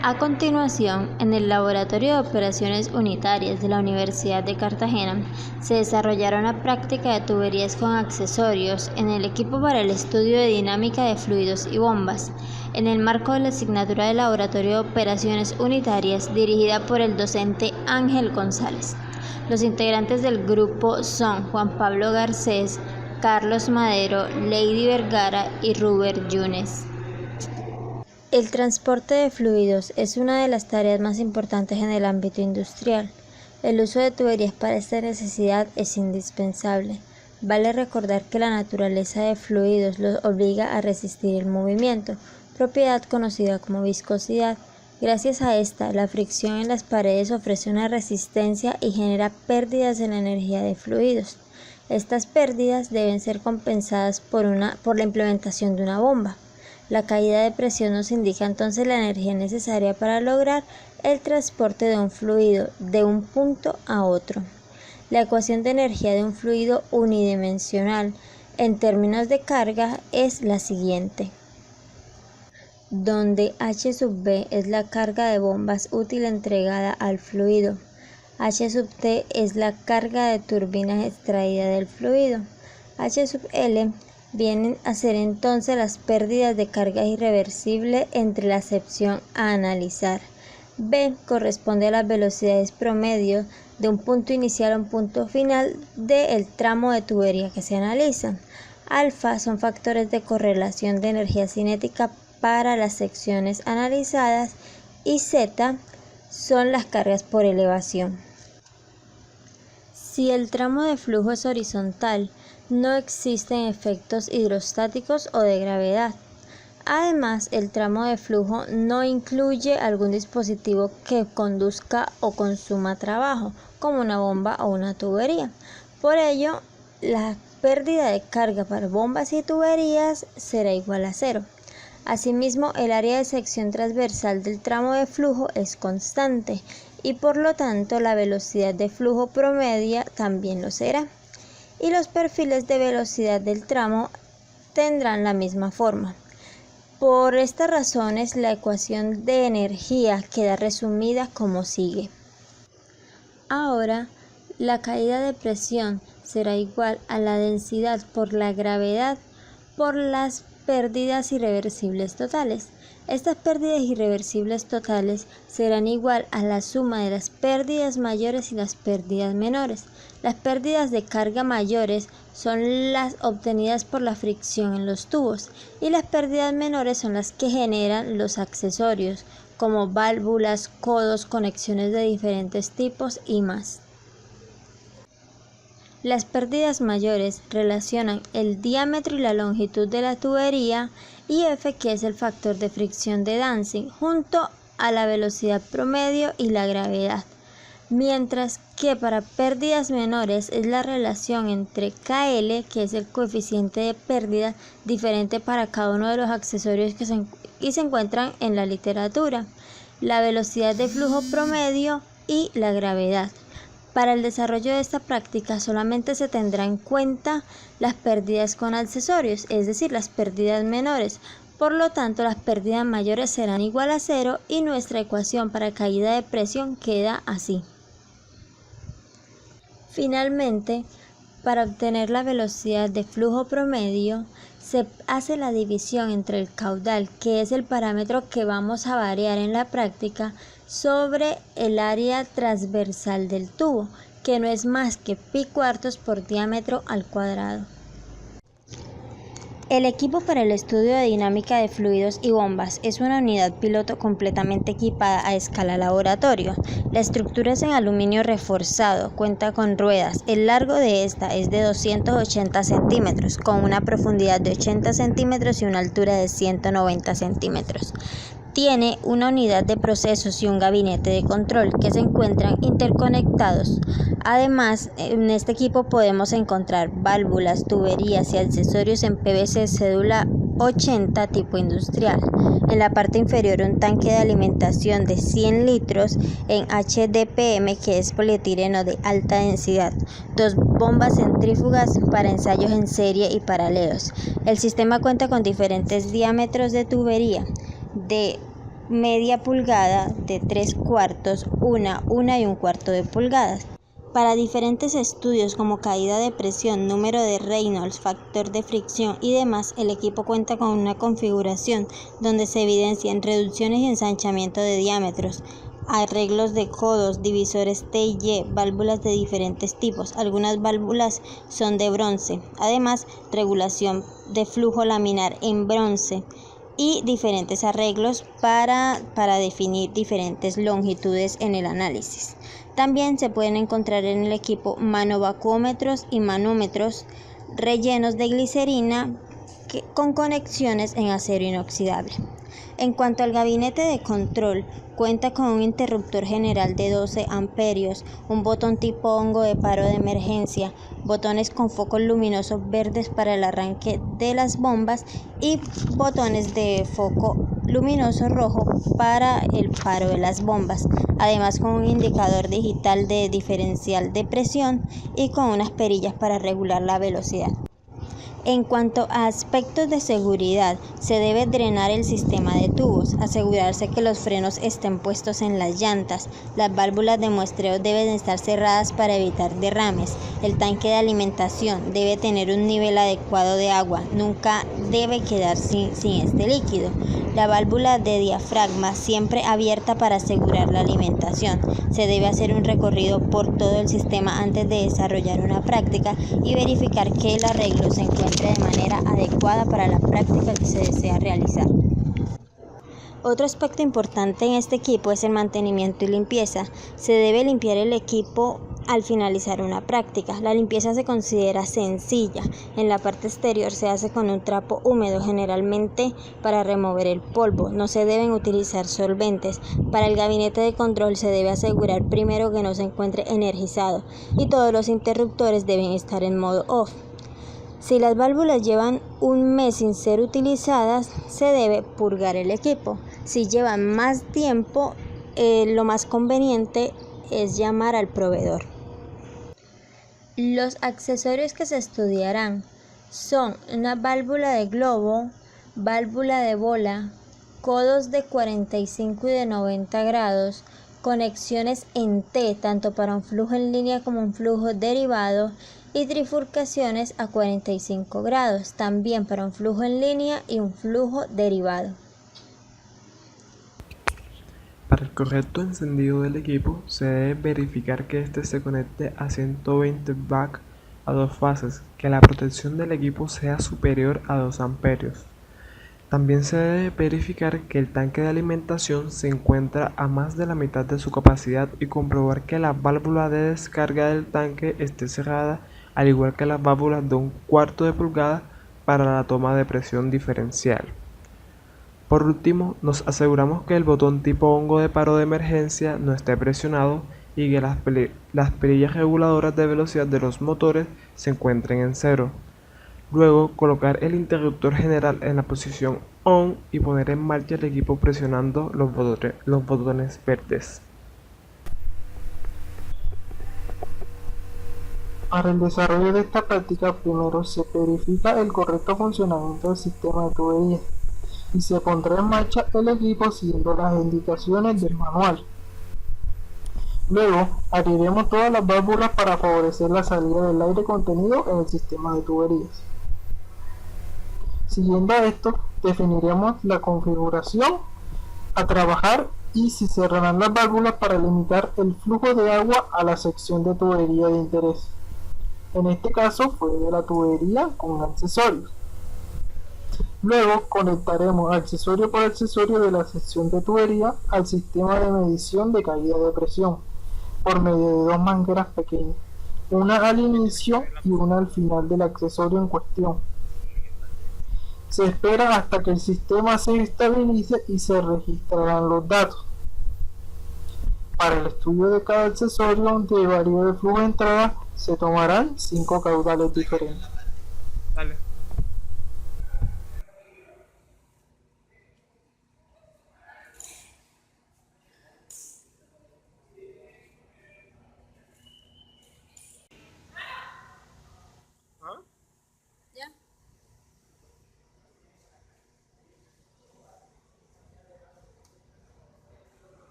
A continuación, en el Laboratorio de Operaciones Unitarias de la Universidad de Cartagena, se desarrollará una práctica de tuberías con accesorios en el equipo para el estudio de dinámica de fluidos y bombas, en el marco de la asignatura de Laboratorio de Operaciones Unitarias dirigida por el docente Ángel González. Los integrantes del grupo son Juan Pablo Garcés, Carlos Madero, Lady Vergara y Ruber Yunes. El transporte de fluidos es una de las tareas más importantes en el ámbito industrial. El uso de tuberías para esta necesidad es indispensable. Vale recordar que la naturaleza de fluidos los obliga a resistir el movimiento, propiedad conocida como viscosidad. Gracias a esta, la fricción en las paredes ofrece una resistencia y genera pérdidas en la energía de fluidos. Estas pérdidas deben ser compensadas por la implementación de una bomba. La caída de presión nos indica entonces la energía necesaria para lograr el transporte de un fluido de un punto a otro. La ecuación de energía de un fluido unidimensional en términos de carga es la siguiente, donde H sub B es la carga de bombas útil entregada al fluido, H sub T es la carga de turbinas extraída del fluido, H sub L vienen a ser entonces las pérdidas de carga irreversible entre la sección a analizar. B corresponde a las velocidades promedio de un punto inicial a un punto final del tramo de tubería que se analiza. Alfa son factores de correlación de energía cinética para las secciones analizadas y Z son las cargas por elevación. Si el tramo de flujo es horizontal, no existen efectos hidrostáticos o de gravedad. Además, el tramo de flujo no incluye algún dispositivo que conduzca o consuma trabajo, como una bomba o una tubería. Por ello, la pérdida de carga para bombas y tuberías será igual a cero. Asimismo, el área de sección transversal del tramo de flujo es constante y por lo tanto la velocidad de flujo promedia también lo será. Y los perfiles de velocidad del tramo tendrán la misma forma. Por estas razones, la ecuación de energía queda resumida como sigue. Ahora, la caída de presión será igual a la densidad por la gravedad por las pérdidas irreversibles totales. Estas pérdidas irreversibles totales serán igual a la suma de las pérdidas mayores y las pérdidas menores. Las pérdidas de carga mayores son las obtenidas por la fricción en los tubos y las pérdidas menores son las que generan los accesorios, como válvulas, codos, conexiones de diferentes tipos y más. Las pérdidas mayores relacionan el diámetro y la longitud de la tubería y F, que es el factor de fricción de Danzig, junto a la velocidad promedio y la gravedad. Mientras que para pérdidas menores es la relación entre KL, que es el coeficiente de pérdida, diferente para cada uno de los accesorios que se encuentran en la literatura, la velocidad de flujo promedio y la gravedad. Para el desarrollo de esta práctica solamente se tendrá en cuenta las pérdidas con accesorios, es decir, las pérdidas menores. Por lo tanto, las pérdidas mayores serán igual a cero y nuestra ecuación para caída de presión queda así. Finalmente, para obtener la velocidad de flujo promedio, se hace la división entre el caudal, que es el parámetro que vamos a variar en la práctica, sobre el área transversal del tubo, que no es más que pi² por diámetro al cuadrado. El equipo para el estudio de dinámica de fluidos y bombas es una unidad piloto completamente equipada a escala laboratorio. La estructura es en aluminio reforzado, cuenta con ruedas. El largo de esta es de 280 centímetros, con una profundidad de 80 centímetros y una altura de 190 centímetros. Tiene una unidad de procesos y un gabinete de control que se encuentran interconectados. Además, en este equipo podemos encontrar válvulas, tuberías y accesorios en PVC cédula 80 tipo industrial. En la parte inferior un tanque de alimentación de 100 litros en HDPM, que es polietileno de alta densidad, 2 bombas centrífugas para ensayos en serie y paralelos. El sistema cuenta con diferentes diámetros de tubería, de media pulgada, de 3/4, 1 y 1/4 de pulgadas. Para diferentes estudios como caída de presión, número de Reynolds, factor de fricción y demás, el equipo cuenta con una configuración donde se evidencian reducciones y ensanchamiento de diámetros, arreglos de codos, divisores T y Y, válvulas de diferentes tipos. Algunas válvulas son de bronce. Además, regulación de flujo laminar en bronce y diferentes arreglos para definir diferentes longitudes en el análisis. También se pueden encontrar en el equipo manovacuómetros y manómetros rellenos de glicerina con conexiones en acero inoxidable. En cuanto al gabinete de control, cuenta con un interruptor general de 12 amperios, un botón tipo hongo de paro de emergencia, botones con focos luminosos verdes para el arranque de las bombas y botones de foco luminoso rojo para el paro de las bombas, además con un indicador digital de diferencial de presión y con unas perillas para regular la velocidad. En cuanto a aspectos de seguridad, se debe drenar el sistema de tubos, asegurarse que los frenos estén puestos en las llantas, las válvulas de muestreo deben estar cerradas para evitar derrames, el tanque de alimentación debe tener un nivel adecuado de agua, nunca debe quedar sin este líquido, la válvula de diafragma siempre abierta para asegurar la alimentación, se debe hacer un recorrido por todo el sistema antes de desarrollar una práctica y verificar que el arreglo se encuentre de manera adecuada para la práctica que se desea realizar. Otro aspecto importante en este equipo es el mantenimiento y limpieza. Se debe limpiar el equipo al finalizar una práctica. La limpieza se considera sencilla. En la parte exterior se hace con un trapo húmedo, generalmente para remover el polvo. No se deben utilizar solventes. Para el gabinete de control se debe asegurar primero que no se encuentre energizado y todos los interruptores deben estar en modo off. Si las válvulas llevan un mes sin ser utilizadas, se debe purgar el equipo. Si llevan más tiempo, lo más conveniente es llamar al proveedor. Los accesorios que se estudiarán son una válvula de globo, válvula de bola, codos de 45 y de 90 grados, conexiones en T tanto para un flujo en línea como un flujo derivado y trifurcaciones a 45 grados, también para un flujo en línea y un flujo derivado. Para el correcto encendido del equipo, se debe verificar que éste se conecte a 120 VAC a dos fases, que la protección del equipo sea superior a 2 amperios. También se debe verificar que el tanque de alimentación se encuentra a más de la mitad de su capacidad y comprobar que la válvula de descarga del tanque esté cerrada, al igual que las válvulas de 1/4 de pulgada para la toma de presión diferencial. Por último, nos aseguramos que el botón tipo hongo de paro de emergencia no esté presionado y que las perillas reguladoras de velocidad de los motores se encuentren en cero. Luego, colocar el interruptor general en la posición ON y poner en marcha el equipo presionando los botones verdes. Para el desarrollo de esta práctica, primero se verifica el correcto funcionamiento del sistema de tubería y se pondrá en marcha el equipo siguiendo las indicaciones del manual. Luego, abriremos todas las válvulas para favorecer la salida del aire contenido en el sistema de tuberías. Siguiendo a esto, definiremos la configuración a trabajar y se cerrarán las válvulas para limitar el flujo de agua a la sección de tubería de interés. En este caso fue de la tubería con accesorios. Luego conectaremos accesorio por accesorio de la sección de tubería al sistema de medición de caída de presión por medio de dos mangueras pequeñas, una al inicio y una al final del accesorio en cuestión. Se espera hasta que el sistema se estabilice y se registrarán los datos. Para el estudio de cada accesorio de varío de flujo de entrada se tomarán 5 caudales diferentes. Dale.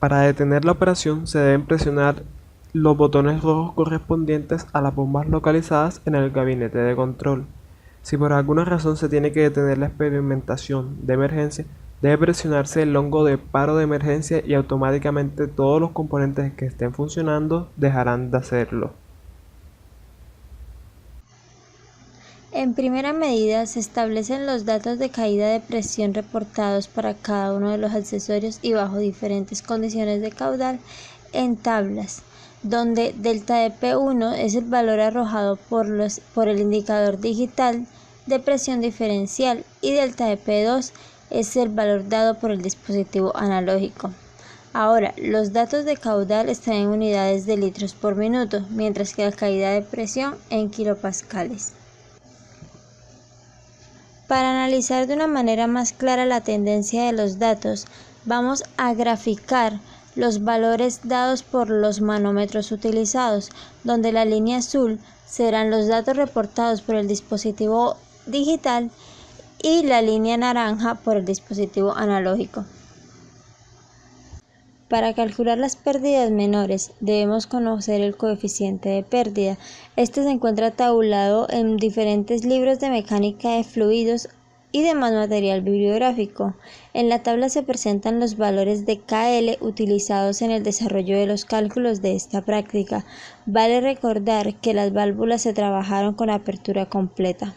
Para detener la operación se deben presionar los botones rojos correspondientes a las bombas localizadas en el gabinete de control. Si por alguna razón se tiene que detener la experimentación de emergencia, debe presionarse el hongo de paro de emergencia y automáticamente todos los componentes que estén funcionando dejarán de hacerlo. En primera medida, se establecen los datos de caída de presión reportados para cada uno de los accesorios y bajo diferentes condiciones de caudal en tablas, donde delta de P1 es el valor arrojado por el indicador digital de presión diferencial y delta de P2 es el valor dado por el dispositivo analógico. Ahora, los datos de caudal están en unidades de litros por minuto, mientras que la caída de presión en kilopascales. Para analizar de una manera más clara la tendencia de los datos, vamos a graficar los valores dados por los manómetros utilizados, donde la línea azul serán los datos reportados por el dispositivo digital y la línea naranja por el dispositivo analógico. Para calcular las pérdidas menores debemos conocer el coeficiente de pérdida. Este se encuentra tabulado en diferentes libros de mecánica de fluidos y demás material bibliográfico. En la tabla se presentan los valores de KL utilizados en el desarrollo de los cálculos de esta práctica. Vale recordar que las válvulas se trabajaron con apertura completa.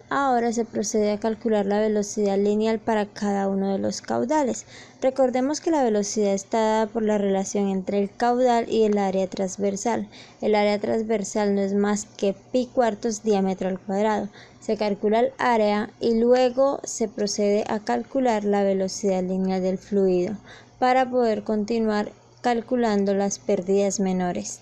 Ahora se procede a calcular la velocidad lineal para cada uno de los caudales. Recordemos que la velocidad está dada por la relación entre el caudal y el área transversal. El área transversal no es más que pi cuartos diámetro al cuadrado. Se calcula el área y luego se procede a calcular la velocidad lineal del fluido para poder continuar calculando las pérdidas menores.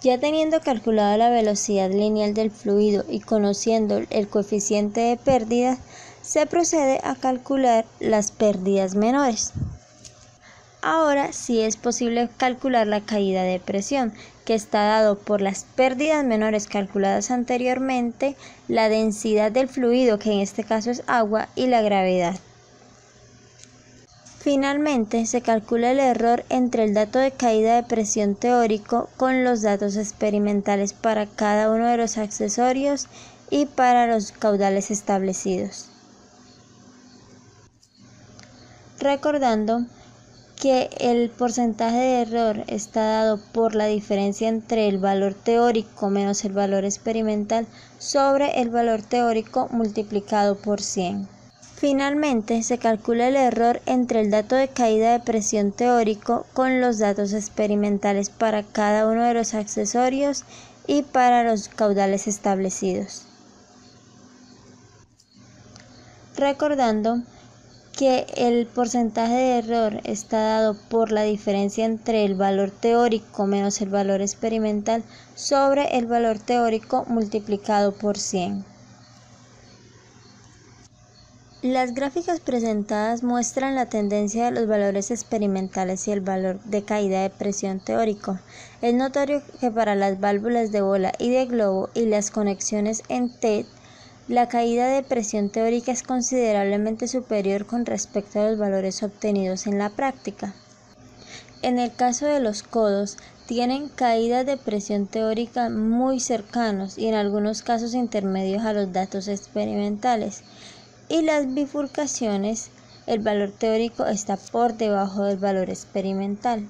Ya teniendo calculada la velocidad lineal del fluido y conociendo el coeficiente de pérdida, se procede a calcular las pérdidas menores. Ahora sí es posible calcular la caída de presión, que está dado por las pérdidas menores calculadas anteriormente, la densidad del fluido, que en este caso es agua, y la gravedad. Finalmente, se calcula el error entre el dato de caída de presión teórico con los datos experimentales para cada uno de los accesorios y para los caudales establecidos. Recordando que el porcentaje de error está dado por la diferencia entre el valor teórico menos el valor experimental sobre el valor teórico multiplicado por 100. Finalmente, se calcula el error entre el dato de caída de presión teórico con los datos experimentales para cada uno de los accesorios y para los caudales establecidos. Recordando que el porcentaje de error está dado por la diferencia entre el valor teórico menos el valor experimental sobre el valor teórico multiplicado por 100. Las gráficas presentadas muestran la tendencia de los valores experimentales y el valor de caída de presión teórico. Es notorio que para las válvulas de bola y de globo y las conexiones en TED, la caída de presión teórica es considerablemente superior con respecto a los valores obtenidos en la práctica. En el caso de los codos, tienen caídas de presión teórica muy cercanos y en algunos casos intermedios a los datos experimentales. Y las bifurcaciones, el valor teórico está por debajo del valor experimental.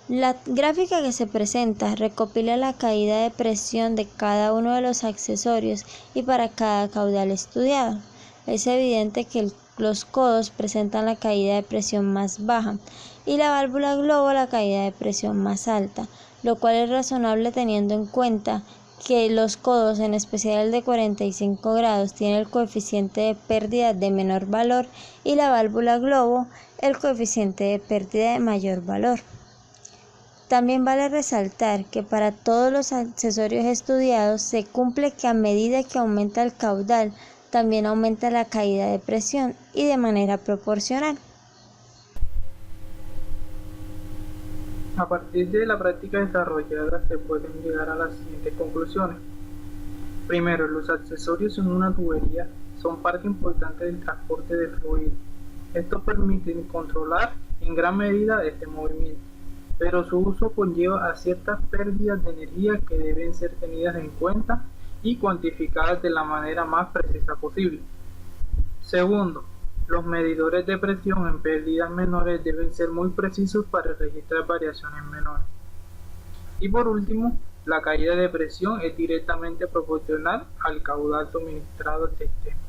La gráfica que se presenta recopila la caída de presión de cada uno de los accesorios y para cada caudal estudiado. Es evidente que los codos presentan la caída de presión más baja y la válvula globo la caída de presión más alta, lo cual es razonable teniendo en cuenta que los codos, en especial el de 45 grados, tiene el coeficiente de pérdida de menor valor y la válvula globo el coeficiente de pérdida de mayor valor. También vale resaltar que para todos los accesorios estudiados se cumple que a medida que aumenta el caudal, también aumenta la caída de presión y de manera proporcional. A partir de la práctica desarrollada se pueden llegar a las siguientes conclusiones. Primero, los accesorios en una tubería son parte importante del transporte de fluido. Esto permite controlar en gran medida este movimiento, pero su uso conlleva a ciertas pérdidas de energía que deben ser tenidas en cuenta y cuantificadas de la manera más precisa posible. Segundo, los medidores de presión en pérdidas menores deben ser muy precisos para registrar variaciones menores. Y por último, la caída de presión es directamente proporcional al caudal suministrado al sistema.